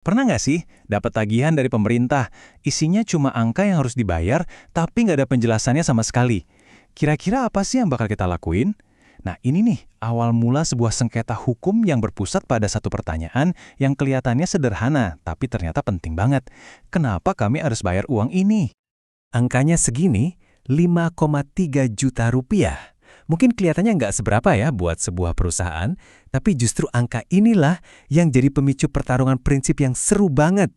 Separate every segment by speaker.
Speaker 1: Pernah nggak sih dapat tagihan dari pemerintah, isinya cuma angka yang harus dibayar, tapi nggak ada penjelasannya sama sekali? Kira-kira apa sih yang bakal kita lakuin? Nah ini nih, awal mula sebuah sengketa hukum yang berpusat pada satu pertanyaan yang kelihatannya sederhana, tapi ternyata penting banget. Kenapa kami harus bayar uang ini?
Speaker 2: Angkanya segini, 5,3 juta rupiah. Mungkin kelihatannya nggak seberapa ya buat sebuah perusahaan, tapi justru angka inilah yang jadi pemicu pertarungan prinsip yang seru banget.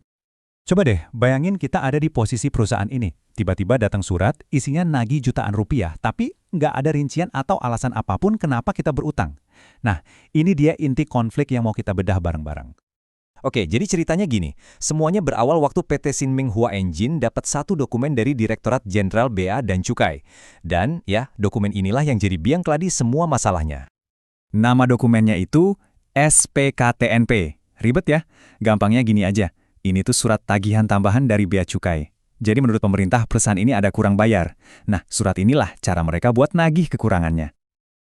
Speaker 3: Coba deh, bayangin kita ada di posisi perusahaan ini. Tiba-tiba datang surat, isinya nagih jutaan rupiah, tapi nggak ada rincian atau alasan apapun kenapa kita berutang. Nah, ini dia inti konflik yang mau kita bedah bareng-bareng.
Speaker 2: Oke, jadi ceritanya gini. Semuanya berawal waktu PT Sinming Hua Engine dapat satu dokumen dari Direktorat Jenderal Bea dan Cukai. Dan ya, dokumen inilah yang jadi biang keladi semua masalahnya.
Speaker 3: Nama dokumennya itu SPKTNP. Ribet ya? Gampangnya gini aja. Ini tuh surat tagihan tambahan dari Bea Cukai. Jadi menurut pemerintah, perusahaan ini ada kurang bayar. Nah, surat inilah cara mereka buat nagih kekurangannya.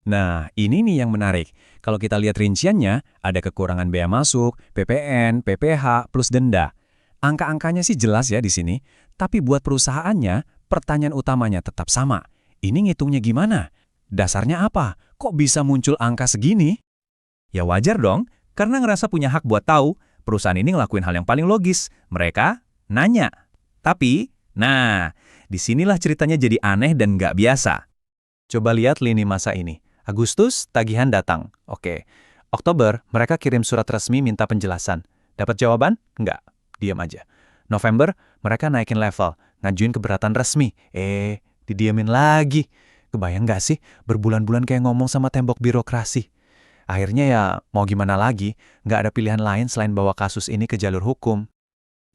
Speaker 2: Nah, ini nih yang menarik. Kalau kita lihat rinciannya, ada kekurangan bea masuk, PPN, PPH, plus denda. Angka-angkanya sih jelas ya di sini, tapi buat perusahaannya, pertanyaan utamanya tetap sama. Ini ngitungnya gimana? Dasarnya apa? Kok bisa muncul angka segini?
Speaker 3: Ya wajar dong, karena ngerasa punya hak buat tahu, perusahaan ini ngelakuin hal yang paling logis. Mereka nanya. Tapi, nah, disinilah ceritanya jadi aneh dan nggak biasa. Coba lihat lini masa ini. Agustus, tagihan datang. Oke. Oktober, mereka kirim surat resmi minta penjelasan. Dapat jawaban? Enggak. Diam aja. November, mereka naikin level. Ngajuin keberatan resmi. Didiamin lagi. Kebayang nggak sih? Berbulan-bulan kayak ngomong sama tembok birokrasi. Akhirnya ya, mau gimana lagi? Nggak ada pilihan lain selain bawa kasus ini ke jalur hukum.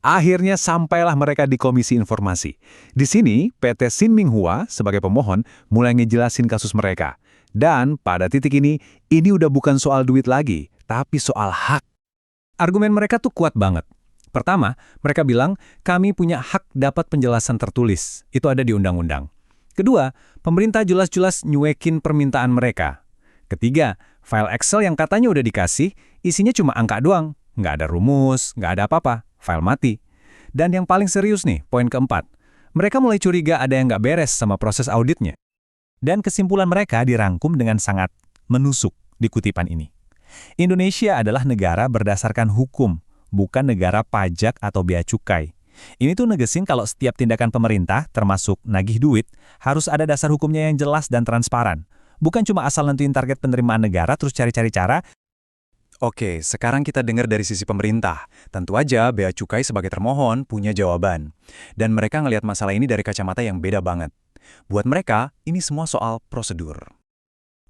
Speaker 3: Akhirnya sampailah mereka di Komisi Informasi. Di sini, PT Sinming Hua sebagai pemohon mulai ngejelasin kasus mereka. Dan pada titik ini udah bukan soal duit lagi, tapi soal hak. Argumen mereka tuh kuat banget. Pertama, mereka bilang, kami punya hak dapat penjelasan tertulis. Itu ada di undang-undang. Kedua, pemerintah jelas-jelas nyuekin permintaan mereka. Ketiga, file Excel yang katanya udah dikasih, isinya cuma angka doang. Nggak ada rumus, nggak ada apa-apa. File mati. Dan yang paling serius nih, poin keempat. Mereka mulai curiga ada yang nggak beres sama proses auditnya. Dan kesimpulan mereka dirangkum dengan sangat menusuk di kutipan ini. Indonesia adalah negara berdasarkan hukum, bukan negara pajak atau bea cukai. Ini tuh negesin kalau setiap tindakan pemerintah, termasuk nagih duit, harus ada dasar hukumnya yang jelas dan transparan. Bukan cuma asal nentuin target penerimaan negara terus cari-cari cara. Oke, sekarang kita dengar dari sisi pemerintah. Tentu aja Bea Cukai sebagai termohon punya jawaban. Dan mereka ngelihat masalah ini dari kacamata yang beda banget. Buat mereka, ini semua soal prosedur.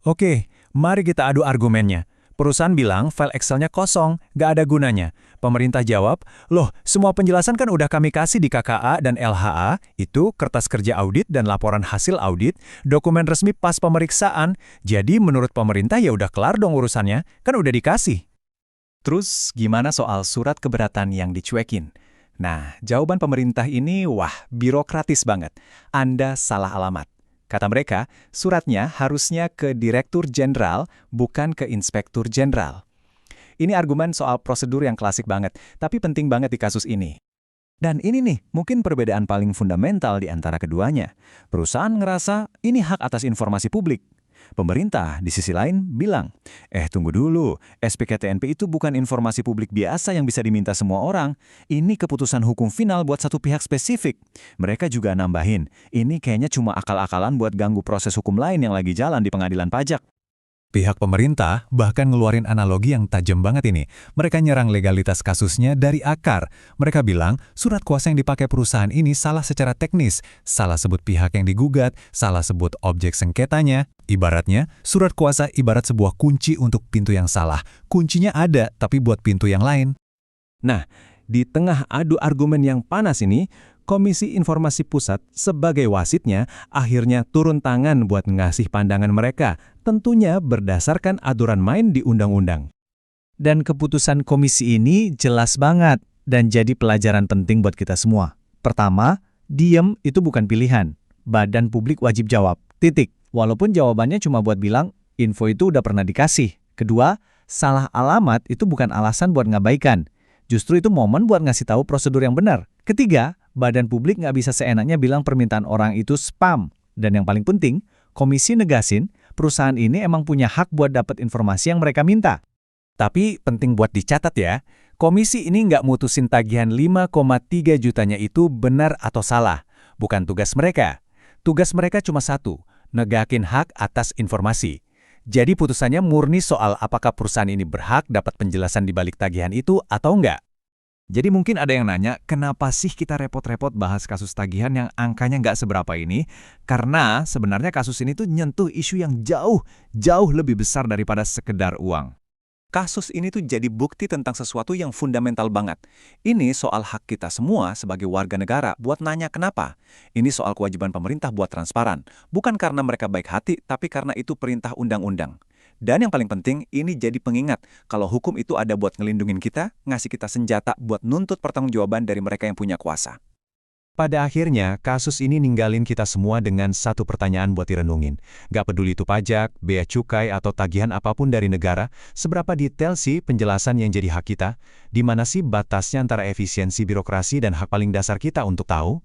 Speaker 3: Oke, mari kita adu argumennya. Perusahaan bilang file Excel-nya kosong, nggak ada gunanya. Pemerintah jawab, loh semua penjelasan kan udah kami kasih di KKA dan LHA, itu kertas kerja audit dan laporan hasil audit, dokumen resmi pas pemeriksaan, jadi menurut pemerintah ya udah kelar dong urusannya, kan udah dikasih. Terus gimana soal surat keberatan yang dicuekin? Nah, jawaban pemerintah ini wah birokratis banget. Anda salah alamat. Kata mereka, suratnya harusnya ke Direktur Jenderal, bukan ke Inspektur Jenderal. Ini argumen soal prosedur yang klasik banget, tapi penting banget di kasus ini. Dan ini nih, mungkin perbedaan paling fundamental di antara keduanya. Perusahaan ngerasa ini hak atas informasi publik. Pemerintah, di sisi lain, bilang, tunggu dulu, SPKTNP itu bukan informasi publik biasa yang bisa diminta semua orang. Ini keputusan hukum final buat satu pihak spesifik. Mereka juga nambahin, ini kayaknya cuma akal-akalan buat ganggu proses hukum lain yang lagi jalan di pengadilan pajak. Pihak pemerintah bahkan ngeluarin analogi yang tajam banget ini. Mereka nyerang legalitas kasusnya dari akar. Mereka bilang, surat kuasa yang dipakai perusahaan ini salah secara teknis, salah sebut pihak yang digugat, salah sebut objek sengketanya. Ibaratnya, surat kuasa ibarat sebuah kunci untuk pintu yang salah. Kuncinya ada, tapi buat pintu yang lain. Nah, di tengah adu argumen yang panas ini, Komisi Informasi Pusat sebagai wasitnya akhirnya turun tangan buat ngasih pandangan mereka, tentunya berdasarkan aturan main di undang-undang.
Speaker 1: Dan keputusan komisi ini jelas banget dan jadi pelajaran penting buat kita semua. Pertama, diem itu bukan pilihan. Badan publik wajib jawab. Titik. Walaupun jawabannya cuma buat bilang, info itu udah pernah dikasih. Kedua, salah alamat itu bukan alasan buat ngabaikan.
Speaker 4: Justru itu momen buat ngasih tahu prosedur yang benar. Ketiga, badan publik nggak bisa seenaknya bilang permintaan orang itu spam. Dan yang paling penting, komisi negasin perusahaan ini emang punya hak buat dapat informasi yang mereka minta.
Speaker 2: Tapi penting buat dicatat ya, komisi ini nggak mutusin tagihan 5,3 jutanya itu benar atau salah. Bukan tugas mereka. Tugas mereka cuma satu, negakin hak atas informasi. Jadi putusannya murni soal apakah perusahaan ini berhak dapat penjelasan di balik tagihan itu atau enggak.
Speaker 3: Jadi mungkin ada yang nanya, kenapa sih kita repot-repot bahas kasus tagihan yang angkanya nggak seberapa ini? Karena sebenarnya kasus ini tuh nyentuh isu yang jauh lebih besar daripada sekedar uang.
Speaker 1: Kasus ini tuh jadi bukti tentang sesuatu yang fundamental banget. Ini soal hak kita semua sebagai warga negara buat nanya kenapa. Ini soal kewajiban pemerintah buat transparan. Bukan karena mereka baik hati, tapi karena itu perintah undang-undang. Dan yang paling penting, ini jadi pengingat kalau hukum itu ada buat ngelindungin kita, ngasih kita senjata buat nuntut pertanggungjawaban dari mereka yang punya kuasa.
Speaker 2: Pada akhirnya, kasus ini ninggalin kita semua dengan satu pertanyaan buat direnungin. Gak peduli itu pajak, bea cukai, atau tagihan apapun dari negara, seberapa detail sih penjelasan yang jadi hak kita? Di mana sih batasnya antara efisiensi birokrasi dan hak paling dasar kita untuk tahu?